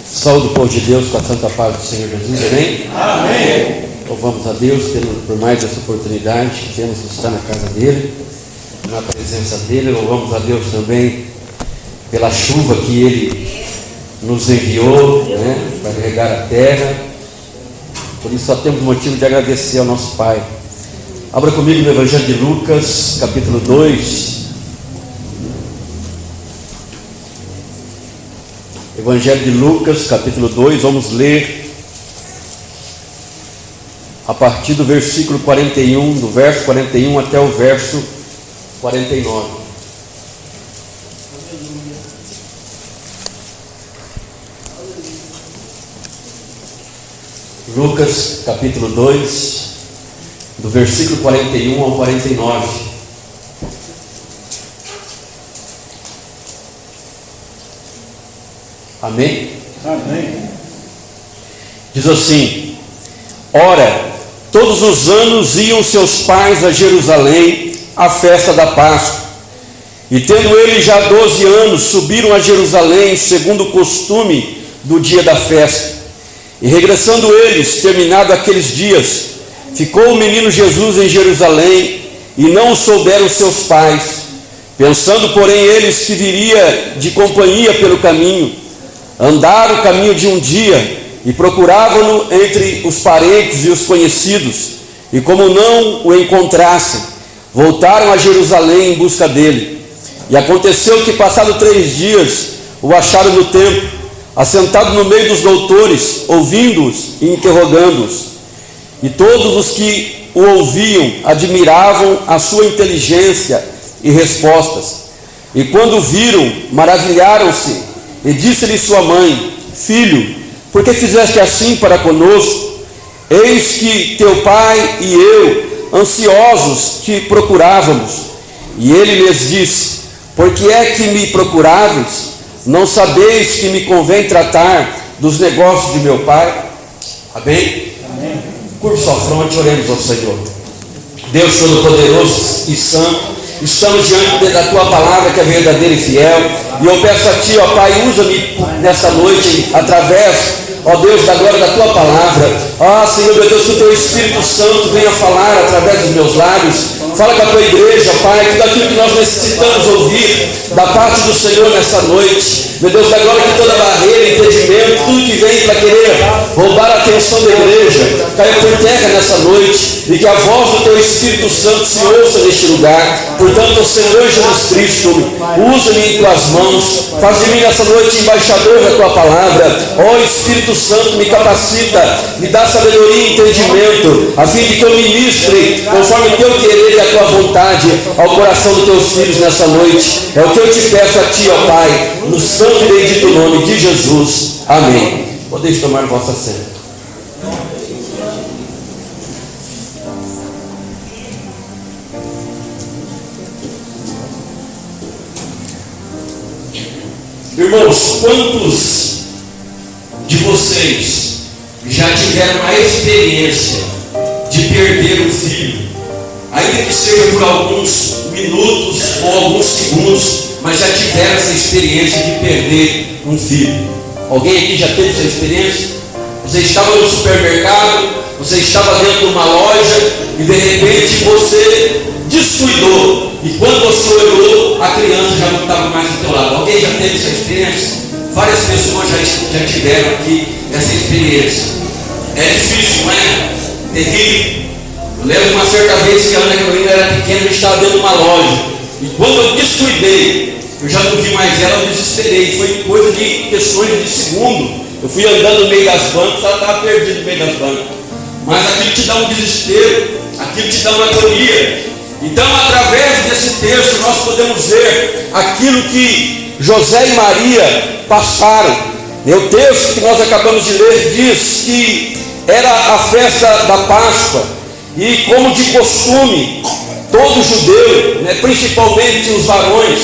Saúde o povo de Deus com a santa paz do Senhor Jesus, amém? Amém. Louvamos a Deus por mais essa oportunidade que temos de estar na casa dele, na presença dele. Louvamos a Deus também pela chuva que ele nos enviou, para regar a terra. Por isso só temos motivo de agradecer ao nosso Pai. Abra comigo no Evangelho de Lucas, capítulo 2. Evangelho de Lucas, capítulo 2, vamos ler a partir do versículo 41, do verso 41 até o verso 49. Lucas, capítulo 2, do versículo 41 ao 49. Amém? Amém. Diz assim: ora, todos os anos iam seus pais a Jerusalém à festa da Páscoa, e tendo eles já 12 anos, subiram a Jerusalém segundo o costume do dia da festa. E regressando eles, terminado aqueles dias, ficou o menino Jesus em Jerusalém, e não o souberam seus pais, pensando porém eles que viria de companhia pelo caminho. Andaram o caminho de um dia e procuravam-no entre os parentes e os conhecidos, e como não o encontrassem, voltaram a Jerusalém em busca dele. E aconteceu que, passado 3 dias, o acharam no templo, assentado no meio dos doutores, ouvindo-os e interrogando-os. E todos os que o ouviam admiravam a sua inteligência e respostas. E quando o viram, maravilharam-se. E disse-lhe sua mãe: filho, por que fizeste assim para conosco? Eis que teu pai e eu, ansiosos, te procurávamos. E ele lhes disse: por que é que me procuráveis? Não sabeis que me convém tratar dos negócios de meu pai? Amém? Amém. Curva sua fronte, oremos ao Senhor. Deus Todo-Poderoso e Santo, estamos diante da Tua palavra que é verdadeira e fiel, e eu peço a Ti, ó Pai, usa-me nesta noite, através, ó Deus, da glória da Tua palavra. Senhor meu Deus, que o Teu Espírito Santo venha falar através dos meus lábios. Fala com a Tua igreja, Pai, tudo aquilo que nós necessitamos ouvir da parte do Senhor nessa noite. Meu Deus, da glória, que toda barreira, impedimento, tudo que vem para querer roubar a atenção da igreja, caia por terra nessa noite, e que a voz do Teu Espírito Santo se ouça neste lugar. Portanto, Senhor Jesus Cristo, usa-me em Tuas mãos, faz de mim nessa noite embaixador da Tua palavra. Ó Espírito Santo, me capacita, me dá sabedoria e entendimento, a fim de que eu ministre conforme o Teu querer e a Tua vontade ao coração dos Teus filhos nessa noite. É o que eu te peço a Ti, ó Pai, no santo e bendito nome de Jesus. Amém. Podeis tomar vossa assento. Irmãos, quantos de vocês já tiveram a experiência de perder um filho, ainda que seja por alguns minutos ou alguns segundos, mas já tiveram essa experiência de perder um filho? Alguém aqui já teve essa experiência? Você estava no supermercado, você estava dentro de uma loja e de repente você descuidou, e quando você olhou, a criança já não estava mais do teu lado. Alguém já teve essa experiência? Várias pessoas já tiveram aqui essa experiência. É difícil, não é? Terrível. Eu lembro uma certa vez que a Ana Carolina era pequena, eu estava dentro de uma loja, e quando eu descuidei, eu já não vi mais ela, eu desesperei. Foi coisa de questões de segundo. Eu fui andando no meio das bancas, ela estava perdida no meio das bancas. Mas aquilo te dá um desespero, aquilo te dá uma agonia. Então, através desse texto, nós podemos ver aquilo que José e Maria passaram. E o texto que nós acabamos de ler diz que era a festa da Páscoa, e como de costume, todo judeu, principalmente os varões,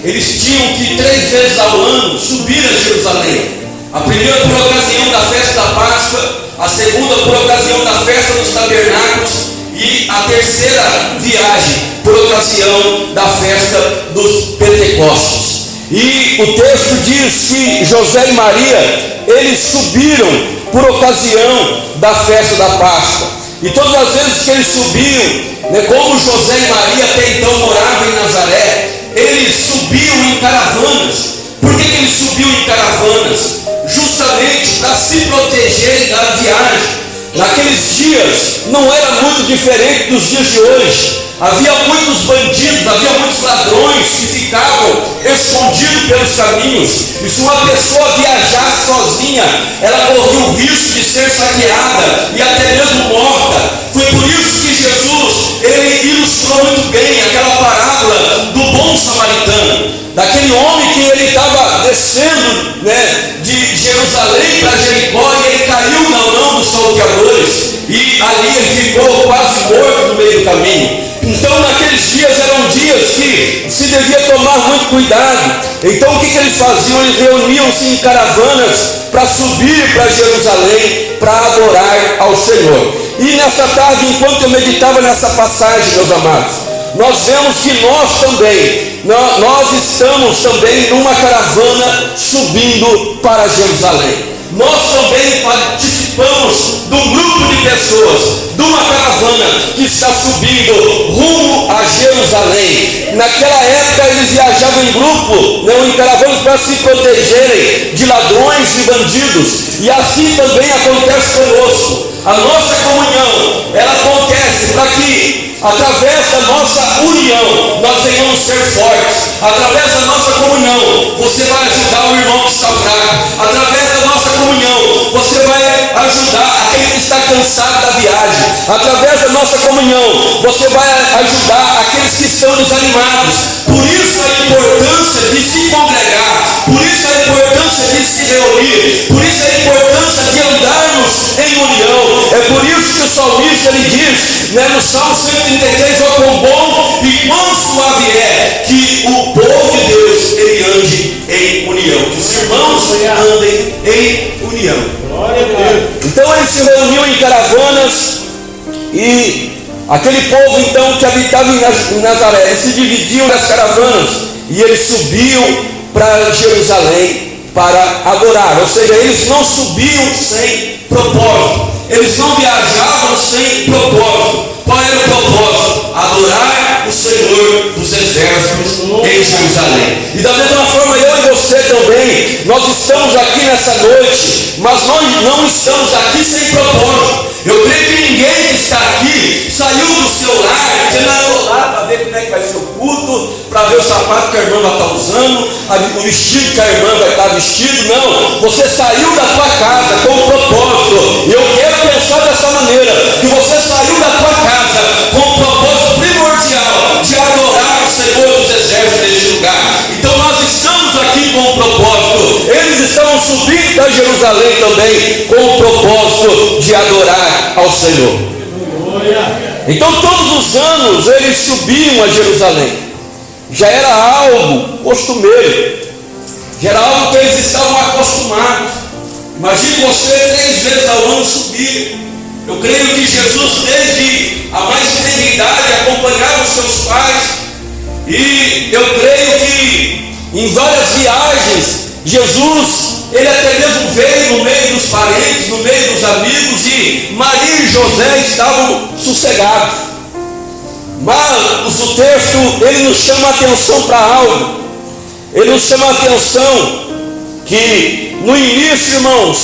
eles tinham que 3 vezes ao ano subir a Jerusalém. A primeira por ocasião da festa da Páscoa, a segunda por ocasião da festa dos tabernáculos, e a terceira viagem por ocasião da festa dos Pentecostes. E o texto diz que José e Maria, eles subiram por ocasião da festa da Páscoa. E todas as vezes que eles subiam, né, como José e Maria até então moravam em Nazaré, eles subiam em caravanas. Por que eles subiam em caravanas? Justamente para se protegerem da viagem. Naqueles dias não era muito diferente dos dias de hoje. Havia muitos bandidos, havia muitos ladrões que ficavam escondidos pelos caminhos. E se uma pessoa viajasse sozinha, ela corria o risco de ser saqueada e até mesmo morta. Foi por isso que Jesus, ele ilustrou muito bem aquela parábola do bom samaritano, daquele homem que ele estava descendo, né, de Jerusalém para Jericó, e ele caiu na mão dos salteadores, e ali ele ficou quase morto no meio do caminho. Então naqueles dias eram dias que se devia tomar muito cuidado. Então o que eles faziam? Eles reuniam-se em caravanas para subir para Jerusalém, para adorar ao Senhor. E nessa tarde, enquanto eu meditava nessa passagem, meus amados, nós vemos que nós estamos também numa caravana subindo para Jerusalém. Nós também participamos de um grupo de pessoas, de uma caravana que está subindo rumo a Jerusalém. Naquela época eles viajavam em grupo, não em caravanas, para se protegerem de ladrões e bandidos. E assim também acontece conosco. A nossa comunhão, ela acontece para que, através da nossa união, nós venhamos ser fortes. Através da nossa comunhão, você vai ajudar o irmão que está fraco. Através da nossa comunhão, você vai ajudar aquele que está cansado da viagem. Através da nossa comunhão, você vai ajudar aqueles que estão desanimados. Por isso a importância de se congregar, por isso a importância de se reunir, por isso a importância de andarmos em união. É por isso que o salmista ele diz, né, no Salmo 133, ó quão bom e quão suave é que o povo de Deus ele ande em união, que os irmãos andem em união. Glória a Deus. Então eles se reuniam em caravanas, e aquele povo então que habitava em Nazaré, eles se dividiam nas caravanas e eles subiam para Jerusalém para adorar. Ou seja, eles não subiam sem propósito, eles não viajavam sem propósito. Qual era o propósito? Adorar o Senhor dos Exércitos em Jerusalém. E da mesma forma eu e você também, nós estamos aqui nessa noite, mas nós não estamos aqui sem propósito. Eu creio que ninguém que está aqui saiu do seu lar dizendo, eu vou lá para ver como é que vai ser o culto, para ver o sapato que a irmã vai estar usando, o vestido que a irmã vai estar vestido. Não, você saiu da tua casa com um propósito. E eu quero pensar dessa maneira, que você saiu da tua casa com um propósito primordial de adorar o Senhor dos Exércitos neste lugar. Então nós estamos aqui com um propósito. Eles estavam subindo para Jerusalém também com o propósito de adorar ao Senhor. Então todos os anos eles subiam a Jerusalém. Já era algo costumeiro, já era algo que eles estavam acostumados. Imagine você 3 vezes ao ano subir. Eu creio que Jesus, desde a mais tenra idade, acompanhava os seus pais. E eu creio que em várias viagens, Jesus, ele até mesmo veio no meio dos parentes, no meio dos amigos, e Maria e José estavam sossegados. Mas o texto, ele nos chama a atenção para algo. Ele nos chama a atenção que no início, irmãos,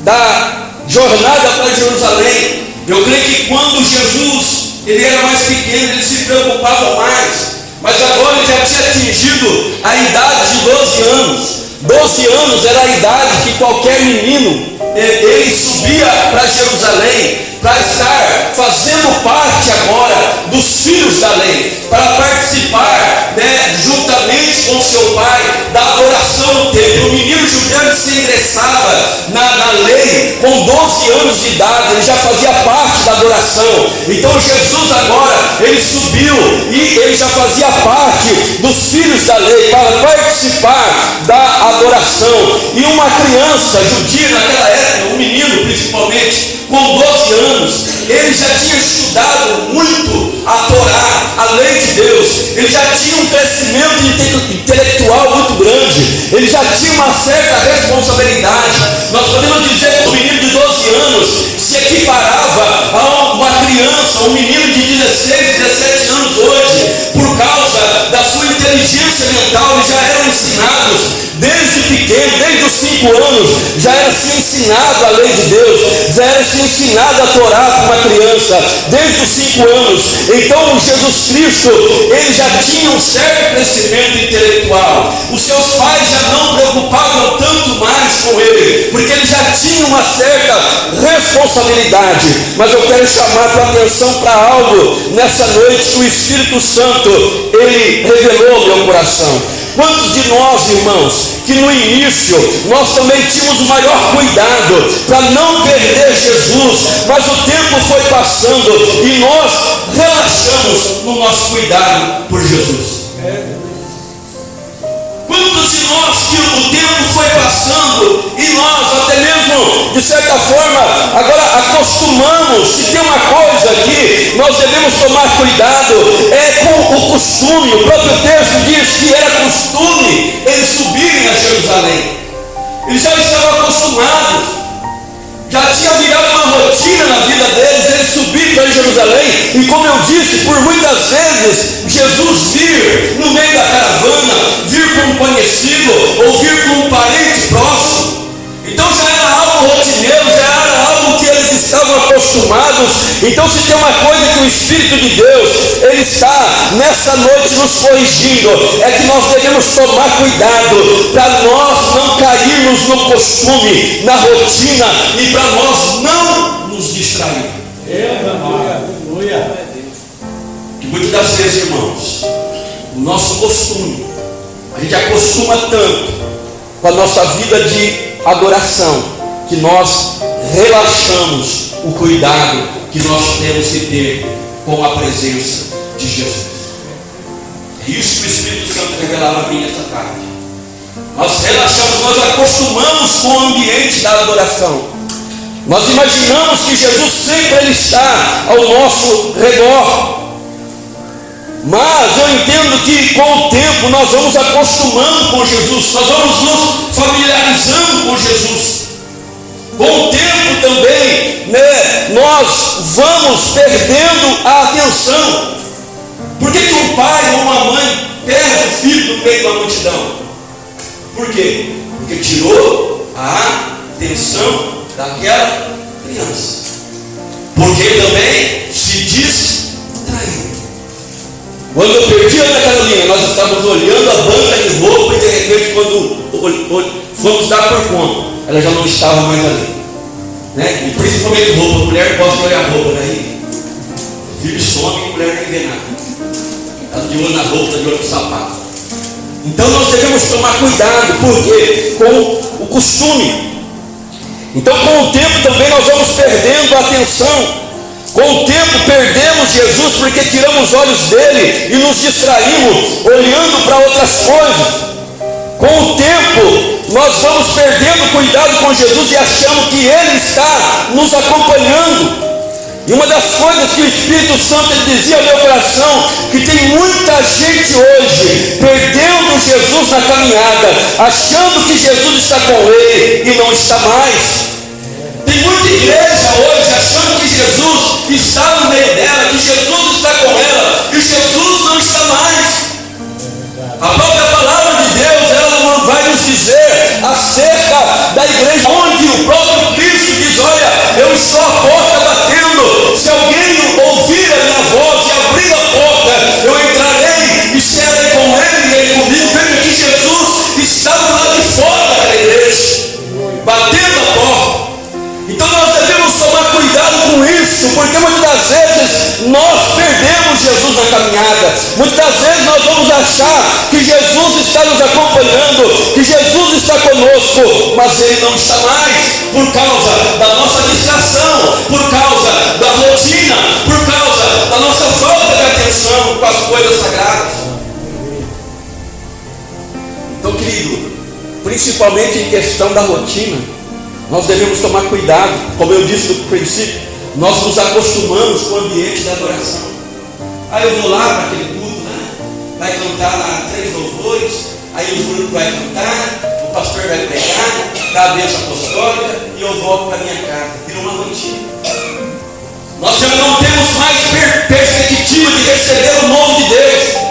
da jornada para Jerusalém, eu creio que quando Jesus ele era mais pequeno, ele se preocupava mais. Mas agora ele já tinha atingido a idade de 12 anos. 12 anos era a idade que qualquer menino ele subia para Jerusalém para estar fazendo parte agora dos filhos da lei, para participar, né, juntamente com seu pai da adoração no templo. O menino judeu se ingressava na lei com 12 anos de idade, ele já fazia parte da adoração. Então Jesus agora ele subiu e ele já fazia parte dos filhos da lei para participar da adoração. E uma criança judia naquela época, um menino principalmente, com 12 anos, ele já tinha estudado muito a Torá, a lei de Deus, ele já tinha um crescimento intelectual muito grande, ele já tinha uma certa responsabilidade. Nós podemos dizer que um menino de 12 anos se equiparava a uma criança, um menino de 16, 17 anos hoje, por causa da sua inteligência mental. Eles já eram ensinados desde pequeno, desde os 5 anos, já era se ensinado a lei de Deus, já era se ensinado a Torá para uma criança, desde os 5 anos. Então Jesus Cristo, ele já tinha um certo crescimento intelectual. Os seus pais já não preocupavam tanto mais com ele, porque ele já tinha uma certa responsabilidade. Mas eu quero chamar a tua atenção para algo nessa noite que o Espírito Santo, ele revelou ao meu coração. Quantos de nós, irmãos, que no início nós também tínhamos o maior cuidado para não perder Jesus, mas o tempo foi passando e nós relaxamos no nosso cuidado por Jesus? Quantos de nós que o tempo foi passando e nós até mesmo, de certa forma, agora acostumamos? Se tem uma coisa que nós devemos tomar cuidado, é com o costume. O próprio texto diz que era costume eles subirem a Jerusalém. Eles já estavam acostumados, já tinha virado uma rotina na vida deles, eles subiram para Jerusalém. E como eu disse, por muitas vezes Jesus vir no meio da caravana, vir com um conhecido ou vir com um parente próximo, então já era algo rotineiro, já era algo que eles estavam acostumados. Então, se tem uma coisa que o Espírito de Deus, ele está nessa noite nos corrigindo, é que nós devemos tomar cuidado para nós não cairmos no costume, na rotina, e para nós não nos distrairmos. Que muitas das vezes, irmãos, o nosso costume, a gente acostuma tanto com a nossa vida de adoração, que nós relaxamos o cuidado que nós temos que ter com a presença de Jesus. É isso que o Espírito Santo revelava a mim essa tarde. Nós relaxamos, nós acostumamos com o ambiente da adoração. Nós imaginamos que Jesus sempre ele está ao nosso redor. Mas eu entendo que com o tempo nós vamos acostumando com Jesus, nós vamos nos familiarizando com Jesus. Com o tempo também, nós vamos perdendo a atenção. Por que um pai ou uma mãe perde o filho no meio da multidão? Por quê? Porque tirou a atenção daquela criança. Porque também se distraiu. Quando eu perdi a Ana Carolina, nós estávamos olhando a banca de roupa e de repente, quando fomos dar por conta, ela já não estava mais ali. Né? E principalmente roupa, a mulher gosta de olhar roupa, né? O filho some e a mulher nem vê nada. Está de olho na roupa, de olho no sapato. Então nós devemos tomar cuidado, porque com o costume. Então com o tempo também nós vamos perdendo a atenção. Com o tempo perdemos Jesus porque tiramos os olhos dele e nos distraímos olhando para outras coisas. Com o tempo nós vamos perdendo cuidado com Jesus e achamos que ele está nos acompanhando. E uma das coisas que o Espírito Santo ele dizia ao meu coração, que tem muita gente hoje perdendo Jesus na caminhada, achando que Jesus está com ele e não está mais. Tem muita igreja hoje achando que Jesus está no meio dela, que Jesus está com ela, e Jesus não está mais. A própria palavra de Deus, ela vai nos dizer acerca da igreja, onde o próprio Cristo diz: olha, eu estou à porta batendo, se alguém ouvir a minha voz e abrir a porta, eu entrarei e serei com ele e ele comigo. Veja que Jesus estava lá de fora da igreja, batendo a porta. Então nós devemos tomar cuidado com isso, porque muitas das vezes nós perdemos Jesus na caminhada. Muitas das vezes nós vamos achar que Jesus está nos acompanhando, que Jesus está conosco, mas ele não está mais, por causa da nossa distração, por causa da rotina, por causa da nossa falta de atenção com as coisas sagradas. Então, querido, principalmente em questão da rotina, nós devemos tomar cuidado. Como eu disse no princípio, nós nos acostumamos com o ambiente da adoração. Aí eu vou lá para aquele culto, né? Vai cantar lá 3 louvores, aí o grupo vai cantar, o pastor vai pregar, dá a bênção apostólica e eu volto para minha casa. Vira uma rotina. Nós já não temos mais perspectiva de receber o novo de Deus.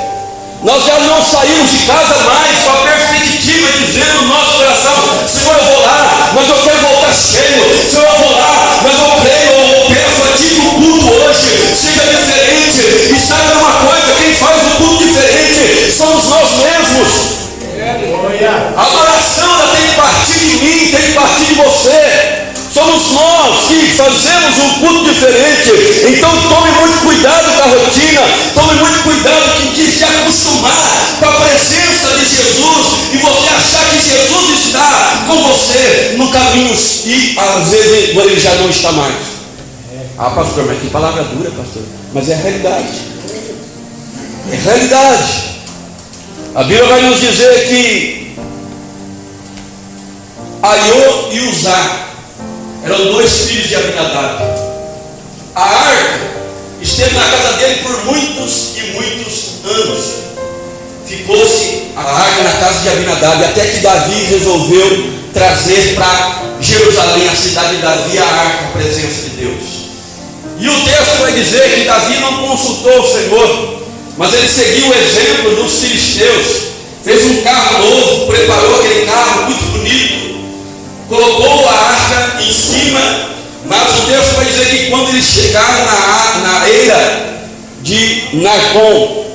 Nós já não saímos de casa mais com a perspectiva dizendo no nosso coração: Senhor, eu vou lá, mas eu quero voltar cheio. Senhor, eu vou lá, mas eu creio, eu peço a Ti que o culto hoje seja diferente. E sabe uma coisa, quem faz o culto diferente somos nós mesmos. A adoração ela tem que partir de mim, tem que partir de você. Somos nós que fazemos um culto diferente. Então tome muito cuidado com a rotina, tome muito cuidado de se acostumar com a presença de Jesus e você achar que Jesus está com você no caminho e às vezes ele já não está mais. Ah, pastor, mas que palavra dura, pastor. Mas é a realidade. É a realidade. A Bíblia vai nos dizer que Aiô e Uzá eram 2 filhos de Abinadab. A arca esteve na casa dele por muitos e muitos anos. Ficou-se a arca na casa de Abinadab, até que Davi resolveu trazer para Jerusalém, a cidade de Davi, a arca, a presença de Deus. E o texto vai dizer que Davi não consultou o Senhor, mas ele seguiu o exemplo dos filisteus. Fez um carro novo, preparou aquele carro muito bonito, colocou a arca em cima, mas o texto vai dizer que quando eles chegaram na eira de Narcom,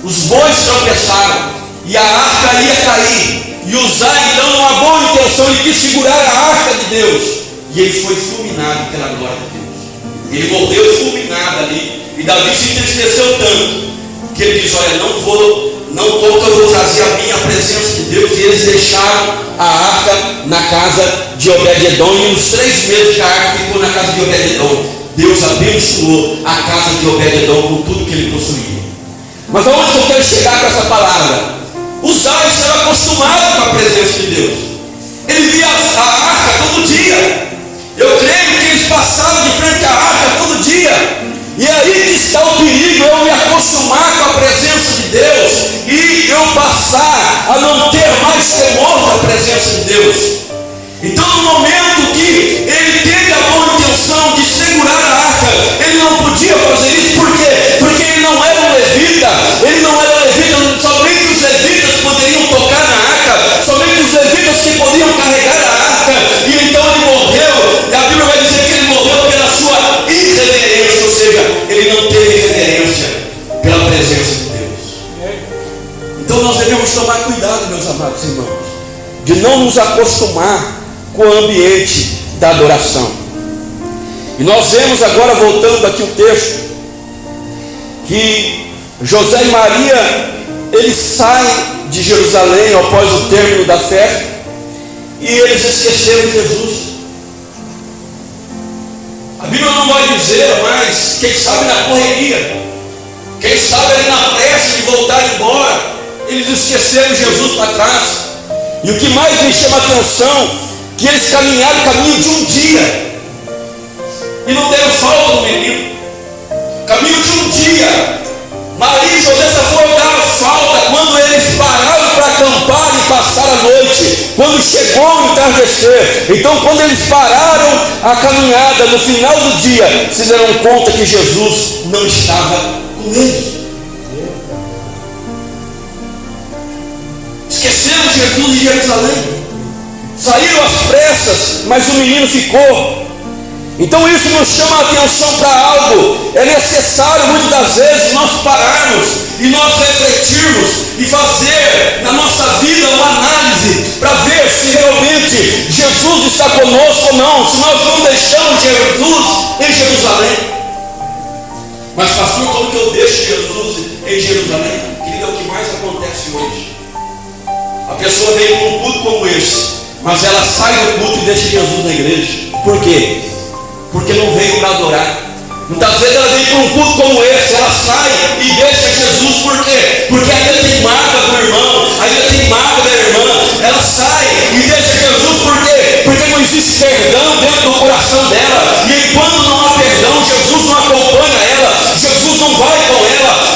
os bois tropeçaram e a arca ia cair. E Uzá, então, numa boa intenção, ele quis segurar a arca de Deus, e ele foi fulminado pela glória de Deus. Ele morreu fulminado ali. E Davi se entristeceu tanto que ele diz: olha, não pouco eu vou trazer a minha presença de Deus. E eles deixaram a arca na casa de Obed-edom. E nos 3 meses que a arca ficou na casa de Obed-edom, Deus abençoou a casa de Obed-edom com tudo que ele possuía. Mas aonde eu quero chegar com essa palavra? Uzá estava acostumado com a presença de Deus. Ele via a arca todo dia. Eu creio que eles passavam de frente à arca todo dia. E aí que está o perigo, eu me acostumar com a presença de Deus e eu passar a não ter mais temor da presença de Deus. Então, no momento que ele teve a boa intenção de segurar a arca, ele não podia fazer isso. Por quê? Porque ele não era um levita. Ele não era levita. Somente os levitas poderiam tocar na arca, somente os levitas que podiam carregar a arca. E então ele morreu. E a Bíblia vai dizer que ele morreu pela sua irreverência, ou seja, ele não teve reverência pela presença de Deus. Então nós devemos tomar cuidado, meus amados irmãos, de não nos acostumar com o ambiente da adoração. E nós vemos agora, voltando aqui o texto, que José e Maria, eles saem de Jerusalém após o término da festa, e eles esqueceram Jesus. A Bíblia não vai dizer, mas quem sabe na correria, quem sabe ali na pressa de voltar embora, eles esqueceram Jesus para trás. E o que mais me chama a atenção, que eles caminharam o caminho de um dia e não deram falta no menino. Caminho de um dia. Maria e José só foram dar falta quando eles pararam para acampar e passar a noite, quando chegou o entardecer. Então, quando eles pararam a caminhada no final do dia, se deram conta que Jesus não estava com eles. Esqueceram Jesus de Jerusalém. Saíram às pressas, mas o menino ficou. Então isso nos chama a atenção para algo. É necessário muitas das vezes nós pararmos e nós refletirmos e fazer na nossa vida uma análise para ver se realmente Jesus está conosco ou não, se nós não deixamos Jesus em Jerusalém. Mas pastor, como que eu deixo Jesus em Jerusalém? Querido, é o que mais acontece hoje. A pessoa vem para um culto como esse, mas ela sai do culto e deixa Jesus na igreja. Por quê? Porque não veio para adorar. Muitas vezes ela vem para um culto como esse, ela sai e deixa Jesus. Por quê? Porque ainda tem mágoa do irmão, ainda tem mágoa da irmã. Ela sai e deixa Jesus. Por quê? Porque não existe perdão dentro do coração dela. E enquanto não há perdão, Jesus não acompanha ela, Jesus não vai com ela.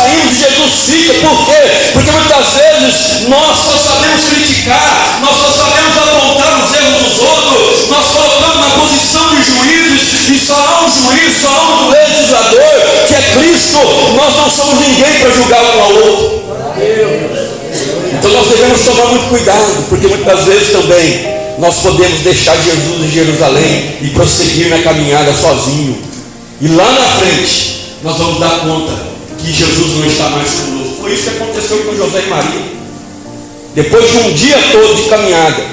saímos e Jesus fica. Por quê? Porque muitas vezes nós só sabemos criticar, nós só sabemos apontar os erros dos outros, nós colocamos na posição de juízes, e só há um juiz, só há um legislador, que é Cristo. Nós não somos ninguém para julgar um ao outro. Então nós devemos tomar muito cuidado, porque muitas vezes também nós podemos deixar Jesus em Jerusalém e prosseguir na caminhada sozinho. E lá na frente nós vamos dar conta que Jesus não está mais conosco. Foi isso que aconteceu com José e Maria. Depois de um dia todo de caminhada,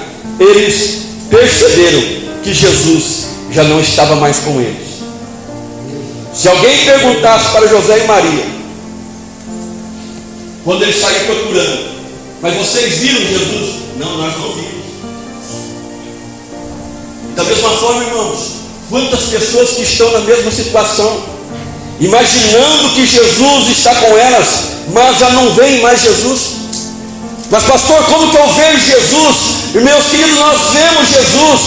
eles perceberam que Jesus já não estava mais com eles. Se alguém perguntasse para José e Maria, quando eles saíram procurando, mas vocês viram Jesus? Não, nós não vimos. Da mesma forma, irmãos, quantas pessoas que estão na mesma situação, imaginando que Jesus está com elas, mas já não veem mais Jesus. Mas pastor, como que eu vejo Jesus? E meus queridos, nós vemos Jesus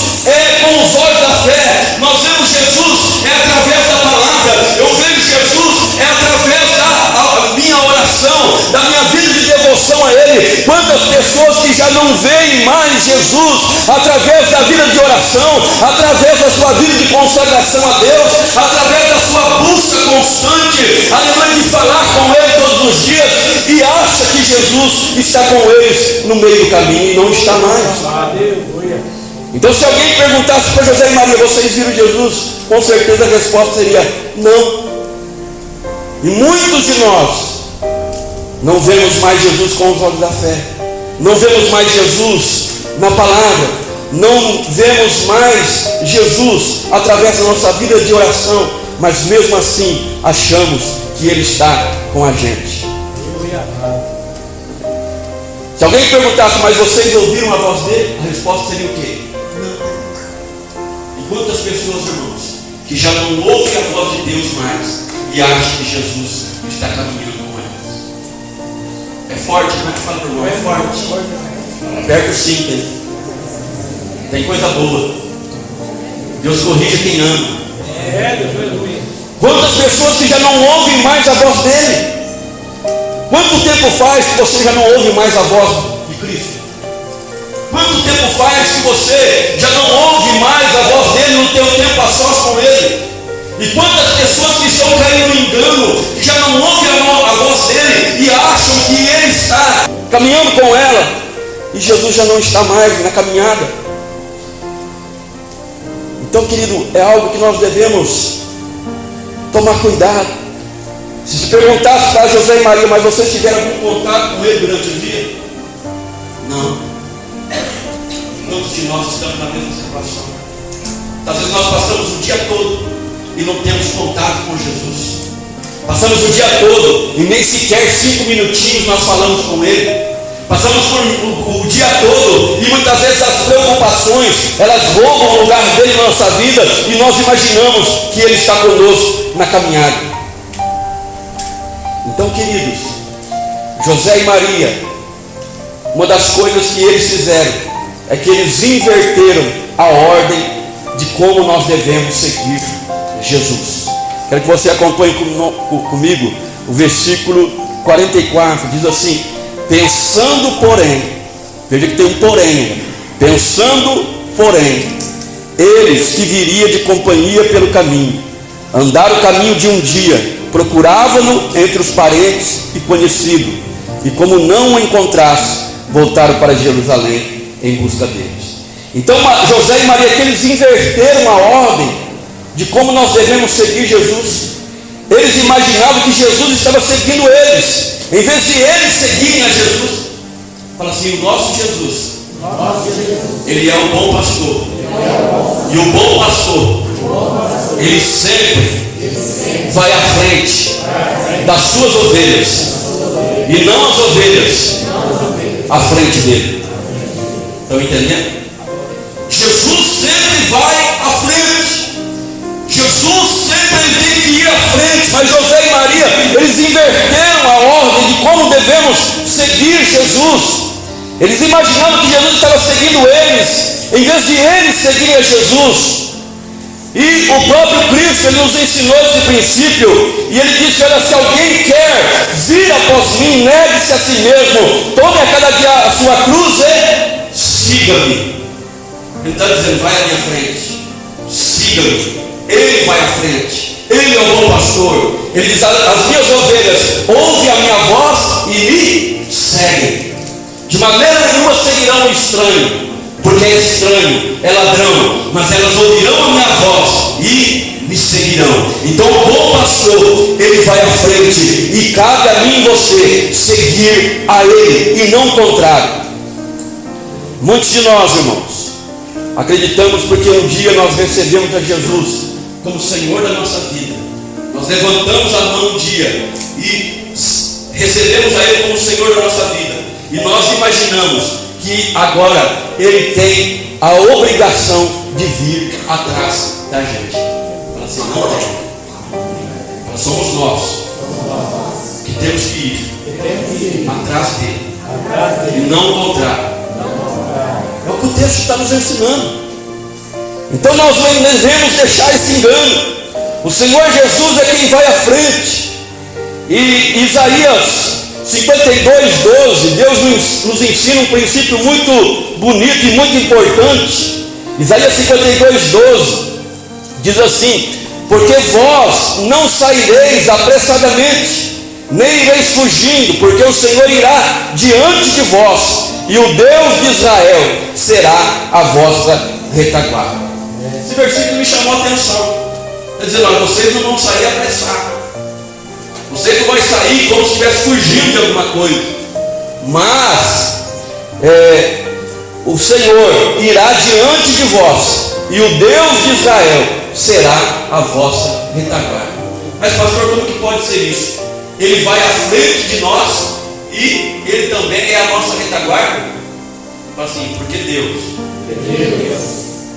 com os olhos da fé. Nós vemos Jesus através da palavra. Eu vejo Jesus através da minha oração, da minha vida de devoção a Ele. Quantas pessoas que já não veem mais Jesus através da vida de oração, através da sua vida de consagração a Deus, através da sua busca constante, além de falar com Ele todos os dias, e acha que Jesus está com eles no meio do caminho e não está mais. Então, se alguém perguntasse para José e Maria, vocês viram Jesus? Com certeza a resposta seria não. E muitos de nós não vemos mais Jesus com os olhos da fé, não vemos mais Jesus na palavra, não vemos mais Jesus através da nossa vida de oração, mas mesmo assim achamos que Ele está com a gente. Se alguém perguntasse, mas vocês ouviram a voz dele? A resposta seria o quê? Não. E quantas pessoas, irmãos, que já não ouvem a voz de Deus mais e acham que Jesus está caminhando com elas? É forte, como é que fala, irmão? É forte. Aperta o cinto. Tem coisa boa. Deus corrige quem ama. Quantas pessoas que já não ouvem mais a voz dele? Quanto tempo faz que você já não ouve mais a voz de Cristo? Quanto tempo faz que você já não ouve mais a voz dele no teu tempo a sós com ele? E quantas pessoas que estão caindo no engano, que já não ouvem a voz dele e acham que ele está caminhando com ela e Jesus já não está mais na caminhada? Então, querido, é algo que nós devemos tomar cuidado. Se perguntasse para José e Maria, mas vocês tiveram algum contato com ele durante o dia? Não. Quantos de nós estamos na mesma situação? Às vezes nós passamos o dia todo e não temos contato com Jesus. Passamos o dia todo e nem sequer 5 minutinhos nós falamos com ele. Passamos por o dia todo e muitas vezes as preocupações, elas roubam o lugar dele na nossa vida e nós imaginamos que ele está conosco na caminhada. Então, queridos, José e Maria, uma das coisas que eles fizeram é que eles inverteram a ordem de como nós devemos seguir Jesus. Quero que você acompanhe comigo o versículo 44, diz assim: pensando porém, veja que tem um porém, pensando porém, eles que viria de companhia pelo caminho, andaram o caminho de um dia, procuravam-no entre os parentes e conhecidos, e como não o encontrasse, voltaram para Jerusalém em busca deles. Então José e Maria, que eles inverteram a ordem de como nós devemos seguir Jesus. Eles imaginavam que Jesus estava seguindo eles, em vez de eles seguirem a Jesus. Fala assim: o nosso Jesus, ele é o bom pastor, e o bom pastor, ele sempre vai à frente das suas ovelhas, e não as ovelhas à frente dele. Estão entendendo? Jesus sempre vai à frente. Jesus sempre tem que ir à frente. Mas José e Maria, eles inverteram a ordem de como devemos seguir Jesus. Eles imaginavam que Jesus estava seguindo eles, em vez de eles seguirem a Jesus. E o próprio Cristo, ele nos ensinou esse princípio, e ele disse: olha, se alguém quer vir a si mesmo, tome a cada dia a sua cruz e siga-me. Ele está dizendo, vai à minha frente, siga-me. Ele vai à frente, Ele é o bom pastor. Ele diz, as minhas ovelhas ouvem a minha voz e me seguem. De maneira nenhuma seguirão o estranho, porque é estranho, é ladrão, mas elas ouvirão a minha voz e me seguirão. Então o bom pastor, ele vai à frente, e cabe a mim e você seguir a ele, e não o contrário. Muitos de nós, irmãos, acreditamos porque um dia nós recebemos a Jesus como Senhor da nossa vida. Nós levantamos a mão um dia e recebemos a Ele como Senhor da nossa vida. E nós imaginamos que agora Ele tem a obrigação de vir atrás da gente. Fala assim, não tem. Nós somos nós que temos que ir atrás dele, e não o contrário. É o que o texto está nos ensinando. Então nós não devemos deixar esse engano. O Senhor Jesus é quem vai à frente. E Isaías 52:12, Deus nos ensina um princípio muito bonito e muito importante. Isaías 52:12 diz assim: porque vós não saireis apressadamente, nem ireis fugindo, porque o Senhor irá diante de vós, e o Deus de Israel será a vossa retaguarda. Esse versículo me chamou a atenção. Está dizendo, olha, vocês não vão sair apressados. Vocês não vão sair como se estivesse fugindo de alguma coisa. Mas o Senhor irá diante de vós, e o Deus de Israel será a vossa retaguarda. Mas pastor, como que pode ser isso? Ele vai à frente de nós e ele também é a nossa retaguarda? Fala assim, porque Deus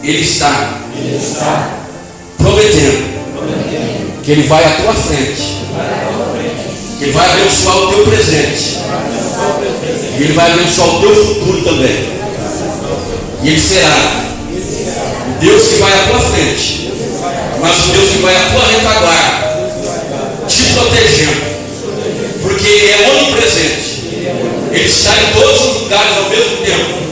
Ele está prometendo que Ele vai à tua frente, que Ele vai abençoar o teu presente, e Ele vai abençoar o teu futuro também. E Ele será o Deus que vai à tua frente, mas o Deus que vai à tua retaguarda, te protegendo, porque Ele é onipresente. Ele está em todos os lugares ao mesmo tempo.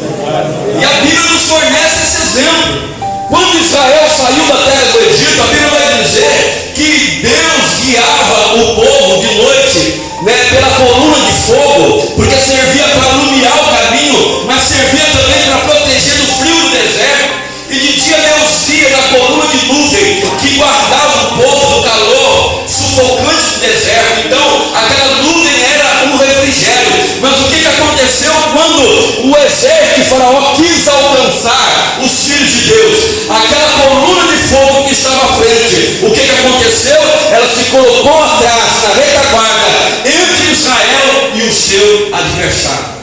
E a Bíblia nos fornece esse exemplo. Quando Israel saiu da terra do Egito, a Bíblia vai dizer que Deus guiava o povo de noite, pela coluna de fogo, porque servia para iluminar o caminho, mas servia também para proteger do frio do deserto. E de dia Deus ia na coluna de nuvem que guardava o povo do calor sufocante do deserto. Então aquela nuvem era um refrigério. Mas o que aconteceu quando o exército de Faraó quis alcançar os filhos de Deus? Aquela coluna de fogo que estava à frente, o que aconteceu? Ela se colocou atrás, na retaguarda, entre Israel e o seu adversário.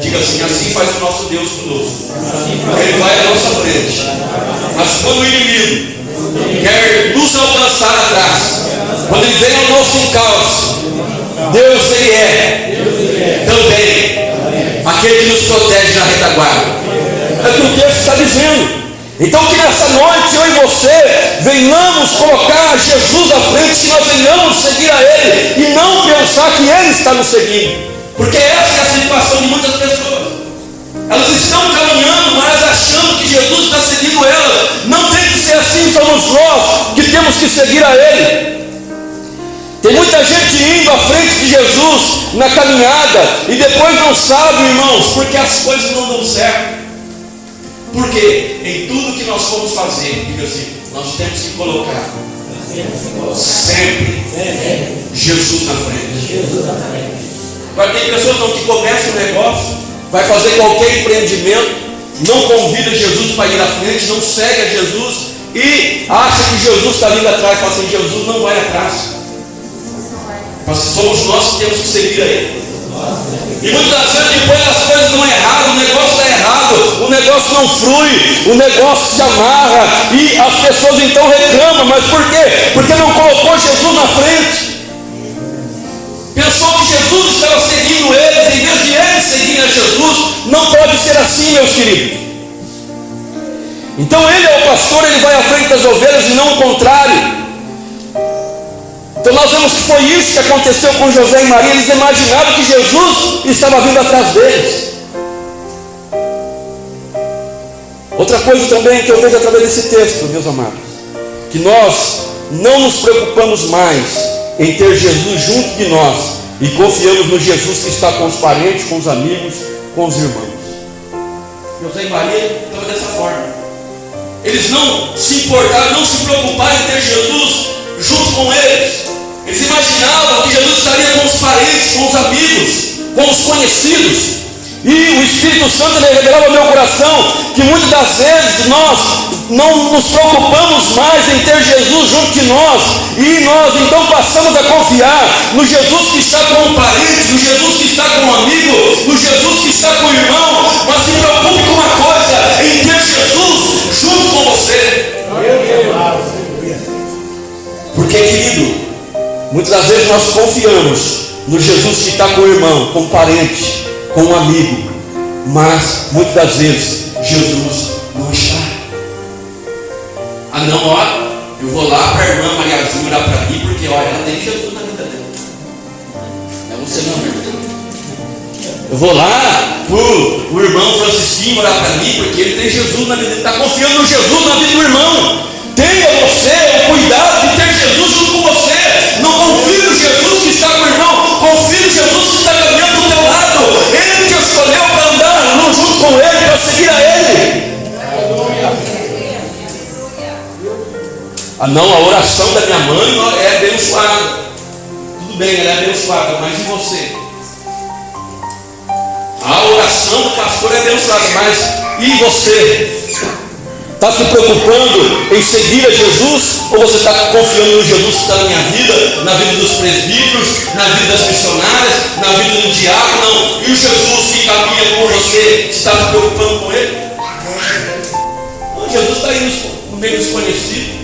Diga assim, assim faz o nosso Deus conosco. Ele vai à nossa frente. Mas quando o inimigo quer nos alcançar atrás, quando ele vem ao nosso encalço, Deus ele é também aquele que nos protege na retaguarda. É o que o texto está dizendo. Então que nessa noite eu e você venhamos colocar Jesus à frente, que nós venhamos seguir a Ele e não pensar que Ele está nos seguindo. Porque essa é a situação de muitas pessoas. Elas estão caminhando, mas achando que Jesus está seguindo elas. Não tem que ser assim, somos nós que temos que seguir a Ele. Tem muita gente indo à frente de Jesus na caminhada e depois não sabe, irmãos, porque as coisas não dão certo. Porque em tudo que nós formos fazer, diga assim, nós temos que colocar sempre Jesus na frente. Agora tem pessoas que começam um negócio, vai fazer qualquer empreendimento, não convida Jesus para ir à frente, não segue a Jesus e acha que Jesus está vindo atrás. Fala assim, Jesus não vai atrás. Somos nós que temos que seguir a Ele. E muitas das vezes depois as coisas dão errado, o negócio está errado, o negócio não flui, o negócio se amarra e as pessoas então reclamam. Mas por quê? Porque não colocou Jesus na frente. Pensou que Jesus estava seguindo eles, em vez de eles seguirem a Jesus. Não pode ser assim, meus queridos. Então Ele é o pastor, Ele vai à frente das ovelhas e não o contrário. Então nós vemos que foi isso que aconteceu com José e Maria. Eles imaginavam que Jesus estava vindo atrás deles. Outra coisa também que eu vejo através desse texto, meus amados, que nós não nos preocupamos mais em ter Jesus junto de nós e confiamos no Jesus que está com os parentes, com os amigos, com os irmãos. José e Maria estavam dessa forma. Eles não se importaram, não se preocuparam em ter Jesus junto com eles. Eles imaginavam que Jesus estaria com os parentes, com os amigos, com os conhecidos. E o Espírito Santo ele revelava ao meu coração que muitas das vezes nós não nos preocupamos mais em ter Jesus junto de nós, e nós então passamos a confiar no Jesus que está com o parente, no Jesus que está com o amigo, no Jesus que está com o irmão. Mas se preocupe com uma coisa, em ter Jesus junto com você. Porque, querido, muitas das vezes nós confiamos no Jesus que está com o irmão, com o parente, com um amigo, mas muitas das vezes Jesus não está. Ah não, ó, eu vou lá para a irmã Mariazinha orar para mim, porque ó, ela tem Jesus na vida dela. Não é você não, meu irmão. Eu vou lá para o irmão Francisquinho orar para mim, porque ele tem Jesus na vida dele. Está confiando no Jesus na vida do irmão. Tenha você o cuidado de ter Jesus junto com você. Não confie no Jesus que está com o irmão, confie no Jesus que está caminhando do teu lado. Ele te escolheu para andar junto com ele, para seguir a ele. Ah não, a oração da minha mãe é abençoada. Tudo bem, ela é abençoada, mas e você? A oração do pastor é abençoada, mas e você? Está se preocupando em seguir a Jesus? Ou você está confiando no Jesus que está na minha vida, na vida dos presbíteros, na vida das missionárias, na vida do diácono? E o Jesus que caminha com você, está se preocupando com ele? Não, Jesus está aí no meio desconhecido.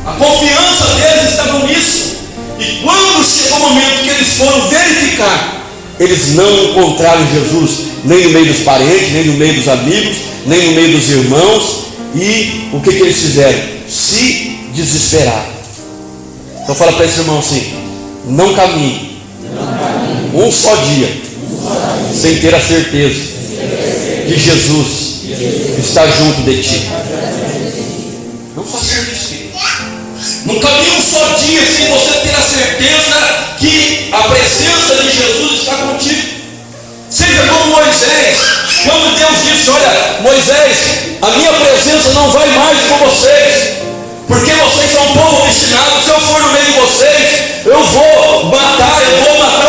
A confiança deles estava nisso. E quando chegou o momento que eles foram verificar, eles não encontraram Jesus nem no meio dos parentes, nem no meio dos amigos, nem no meio dos irmãos. E o que eles fizeram? Se desesperaram. Então fala para esse irmão assim: não caminhe um só dia sem ter a certeza que Jesus está junto de ti. Não faça isso, filho. Não caminhe um só dia sem você ter a certeza que a presença de Jesus está contigo. Seja como Moisés, quando Deus disse: olha, Moisés, a minha presença não vai mais com vocês, porque vocês são um povo obstinado. Se eu for no meio de vocês, eu vou matar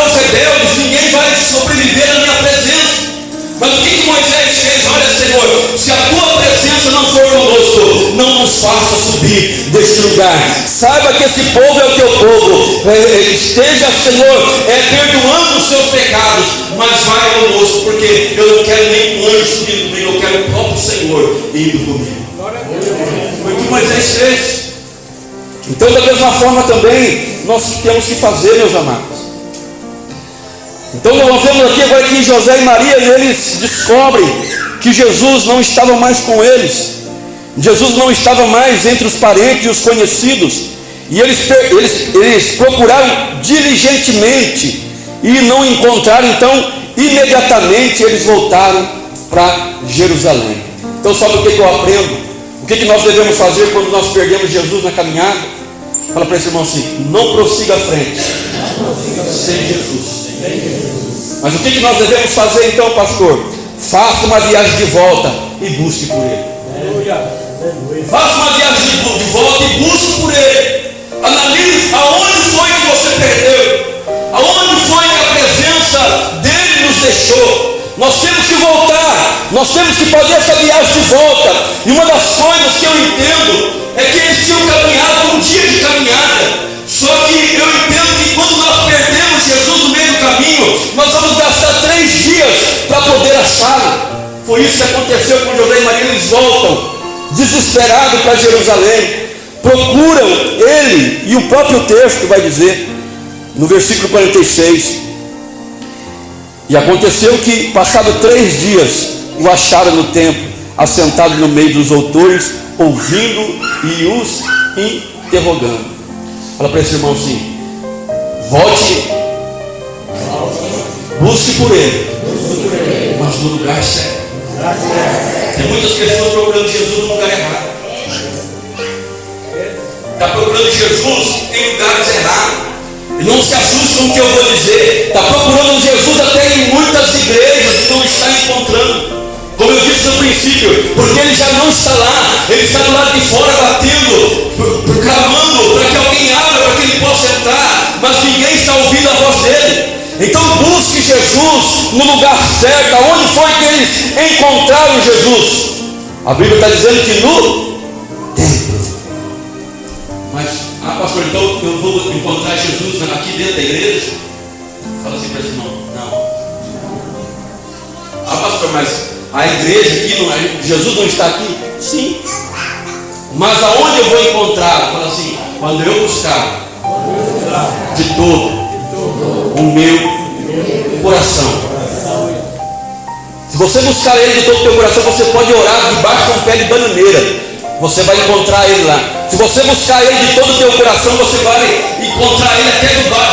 os rebeldes, ninguém vai sobreviver à minha presença. Mas o que Moisés fez? Olha, Senhor, se a tua presença não for conosco, não nos faça subir deste lugar. Saiba que esse povo é o teu povo. Esteja, Senhor, perdoando os seus pecados, mas vai conosco, porque eu não quero nem um anjo subindo comigo, eu quero o próprio Senhor indo comigo. Foi o que Moisés fez. Então, da mesma forma também, nós temos que fazer, meus amados. Então nós vemos aqui agora que José e Maria, eles descobrem que Jesus não estava mais com eles. Jesus não estava mais entre os parentes e os conhecidos. E eles procuraram diligentemente e não encontraram. Então imediatamente eles voltaram para Jerusalém. Então sabe o que eu aprendo? O que nós devemos fazer quando nós perdemos Jesus na caminhada? Fala para esse irmão assim: não prossiga à frente sem Jesus. Mas o que nós devemos fazer então, pastor? Faça uma viagem de volta e busque por ele. Faça uma viagem de volta e busque por ele. Analise aonde foi que você perdeu, aonde foi que a presença dele nos deixou. Nós temos que voltar, nós temos que fazer essa viagem de volta. E uma das coisas que eu entendo é que eles tinham caminhado um dia de caminhada. Só que eu entendo que quando nós perdemos Jesus no meio do caminho, nós vamos gastar 3 dias para poder achá-lo. Foi isso que aconteceu com José e Maria. Eles voltam desesperados para Jerusalém, procuram ele, e o próprio texto vai dizer, no versículo 46: e aconteceu que, passado 3 dias, o acharam no templo, assentado no meio dos doutores, ouvindo e os interrogando. Fala para esse irmão assim: Volte. Busque por Ele. Mas no lugar certo. Tem muitas pessoas procurando Jesus no lugar errado. Está procurando Jesus em lugares errados. E não se assuste com o que eu vou dizer. Está procurando Jesus até em muitas igrejas e não está encontrando. Como eu disse no princípio, porque Ele já não está lá. Ele está do lado de fora batendo, clamando para que alguém abra, para que Ele possa entrar. Mas ninguém está ouvindo a voz dEle. Então busque Jesus no lugar certo. Aonde foi que eles encontraram Jesus? A Bíblia está dizendo que no templo. Mas, pastor, então eu vou encontrar Jesus aqui dentro da igreja? Fala assim para esse irmão, não. Pastor, mas a igreja aqui, não é, Jesus não está aqui? Sim. Mas aonde eu vou encontrar? Fala assim, quando eu buscar de todo o meu coração. Se você buscar Ele de todo o teu coração, você pode orar debaixo de um pé de bananeira. Você vai encontrar Ele lá. Se você buscar Ele de todo o teu coração, você vai encontrar Ele até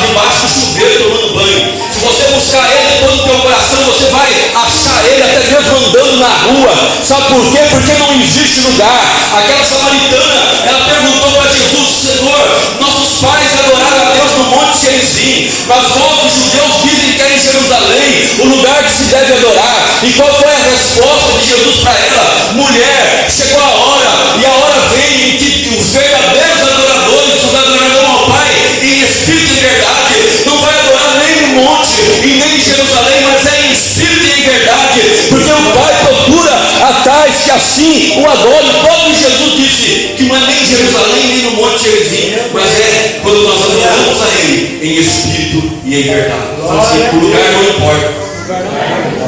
debaixo do chuveiro tomando banho. Se você buscar Ele de todo o teu coração, você vai achar Ele até mesmo andando na rua. Sabe por quê? Porque não existe lugar. Aquela samaritana, ela perguntou para Jesus: Senhor, nossos pais adoraram a Deus no Monte Gerizim, mas vós, os judeus, dizem que é em Jerusalém o lugar que se deve adorar. E qual foi a resposta de Jesus para ela? Mulher, chegou a hora, e a hora vem em que os verdadeiros adoradores, os adoradores ao Pai em espírito e verdade, não vai adorar nem no monte e nem em Jerusalém, mas é em espírito e em verdade, porque o Pai procura atrás que assim o adore. O próprio Jesus disse que não é nem em Jerusalém nem no monte Gerizim, mas é quando nós adoramos a Ele em espírito e em verdade. Fala assim, o lugar não importa.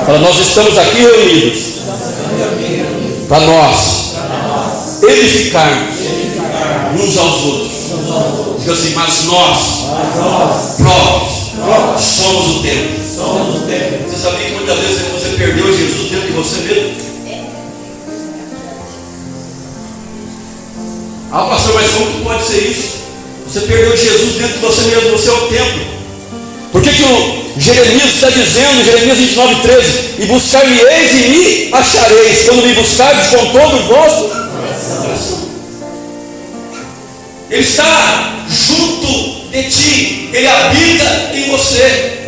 Fala, nós estamos aqui reunidos para nós edificarmos uns aos outros. Diga assim, mas nós próprios somos o templo. Você sabia que muitas vezes você perdeu Jesus dentro de você mesmo? Pastor, mas como que pode ser isso? Você perdeu Jesus dentro de você mesmo, você é o templo. Por que o Jeremias está dizendo, Jeremias 29:13, e buscar-me-eis e me achareis, quando me buscardes com todo o vosso coração. Ele está junto de ti, Ele habita em você.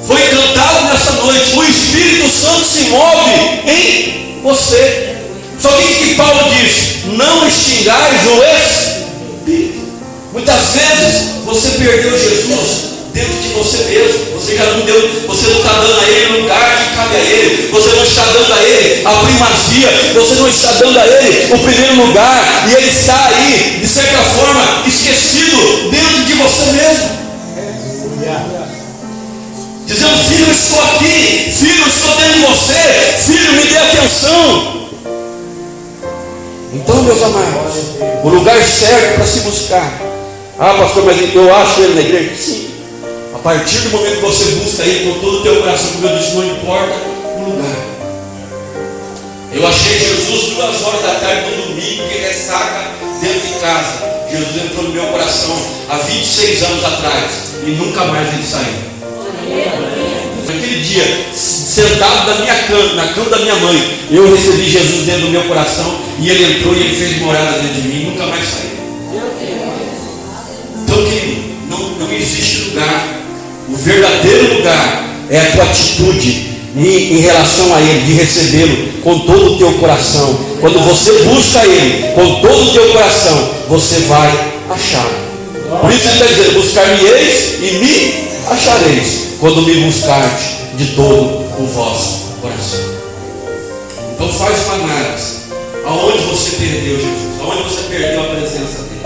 Foi cantado nessa noite, o Espírito Santo se move em você. Só que Paulo diz: não extingais o Espírito. Muitas vezes você perdeu Jesus dentro de você mesmo. Você já não deu, você não está dando a Ele o lugar que cabe a Ele. Você não está dando a Ele a primazia. Você não está dando a Ele o primeiro lugar. E Ele está aí, de certa forma, esquecido dentro de você mesmo. Dizendo: filho, eu estou aqui. Filho, eu estou dentro de você. Filho, me dê atenção. Então, meus amados, o lugar certo para se buscar. Pastor, mas eu acho Ele na igreja? Sim. A partir do momento que você busca Ele com todo o teu coração, como eu disse, não importa o lugar. Eu achei Jesus 2 horas da tarde no domingo, que ressaca dentro de casa. Jesus entrou no meu coração há 26 anos atrás e nunca mais ele saiu. Naquele dia, sentado na cama da minha mãe, eu recebi Jesus dentro do meu coração e Ele entrou e Ele fez morada dentro de mim e nunca mais saiu. Então, querido, não existe lugar. O verdadeiro lugar é a tua atitude em relação a Ele, de recebê-lo com todo o teu coração. Quando você busca Ele com todo o teu coração, você vai achar. Por isso Ele está dizendo: buscar-me-eis e me achareis, quando me buscardes de todo o vosso coração. Então faz uma análise. Aonde você perdeu Jesus? Aonde você perdeu a presença dele?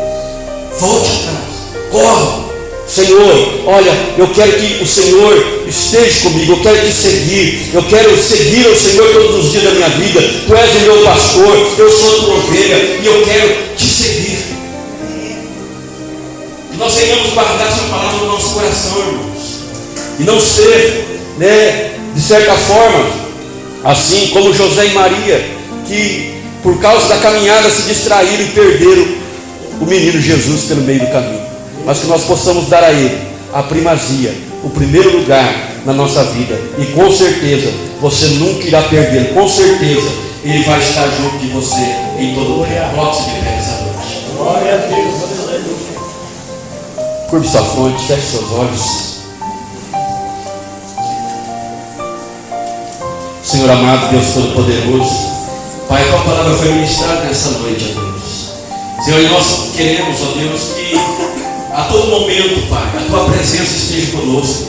Volte atrás. Corre. Senhor, olha, eu quero que o Senhor esteja comigo, eu quero te seguir, eu quero seguir o Senhor todos os dias da minha vida. Tu és o meu pastor, eu sou a tua ovelha e eu quero te seguir. Que nós venhamos guardar essa palavra no nosso coração, irmãos, e não ser, de certa forma, assim como José e Maria, que por causa da caminhada se distraíram e perderam o menino Jesus pelo meio do caminho. Mas que nós possamos dar a Ele a primazia, o primeiro lugar na nossa vida. E com certeza você nunca irá perder. Com certeza Ele vai estar junto de você em todo o tempo. Coloque-se de pé essa noite. Glória a Deus. Curve sua fronte, feche seus olhos. Senhor amado, Deus Todo-Poderoso, Pai, a Tua palavra foi ministrada nessa noite, ó Deus. Senhor, e nós queremos, ó Deus, que a todo momento, Pai, a Tua presença esteja conosco.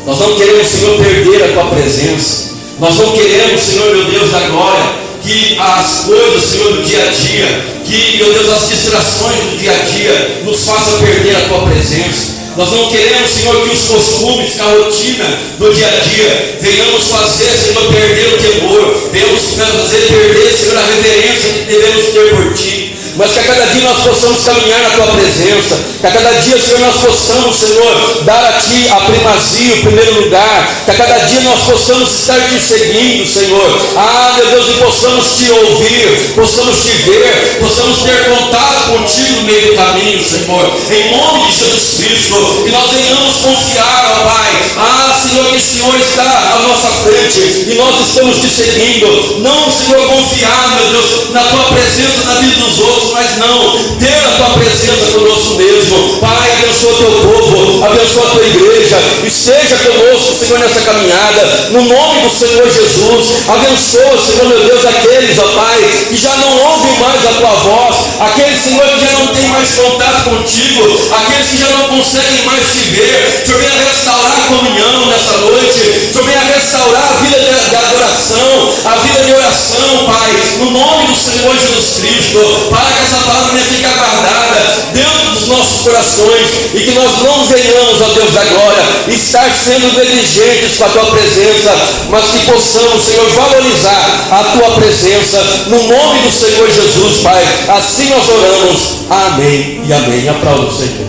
Nós não queremos, Senhor, perder a Tua presença. Nós não queremos, Senhor, meu Deus da glória, que as coisas, Senhor, do dia a dia, que, meu Deus, as distrações do dia a dia nos façam perder a Tua presença. Nós não queremos, Senhor, que os costumes, que a rotina do dia a dia venhamos fazer, Senhor, perder o temor, venhamos fazer perder, Senhor, a reverência que devemos ter por Ti. Mas que a cada dia nós possamos caminhar na Tua presença, que a cada dia, Senhor, nós possamos, Senhor, dar a Ti a primazia, o primeiro lugar, que a cada dia nós possamos estar Te seguindo, Senhor. Ah, meu Deus, e possamos Te ouvir, possamos Te ver, possamos ter contato contigo no meio do caminho, Senhor, em nome de Jesus Cristo, que nós venhamos confiar, ó Pai, ah, Senhor, que o Senhor está à nossa frente e nós estamos Te seguindo. Não, Senhor, confiar, meu Deus, na Tua presença na vida dos outros, mas não, ter a Tua presença conosco mesmo. Pai, abençoa o Teu povo, abençoa a Tua igreja, esteja conosco, Senhor, nessa caminhada, no nome do Senhor Jesus. Abençoa, Senhor, meu Deus, aqueles, ó Pai, que já não ouvem mais a Tua voz, aqueles, Senhor, que já não têm mais contato contigo, aqueles que já não conseguem mais Te ver. Senhor, venha restaurar a comunhão nessa noite, Senhor, venha restaurar a vida de adoração, a vida de oração, Pai, no nome do Senhor Jesus Cristo. Pai, que essa palavra venha ficar guardada dentro dos nossos corações e que nós não venhamos, ó Deus da glória, estar sendo negligentes com a Tua presença, mas que possamos, Senhor, valorizar a Tua presença no nome do Senhor Jesus, Pai. Assim nós oramos. Amém e amém. Aplauda o Senhor.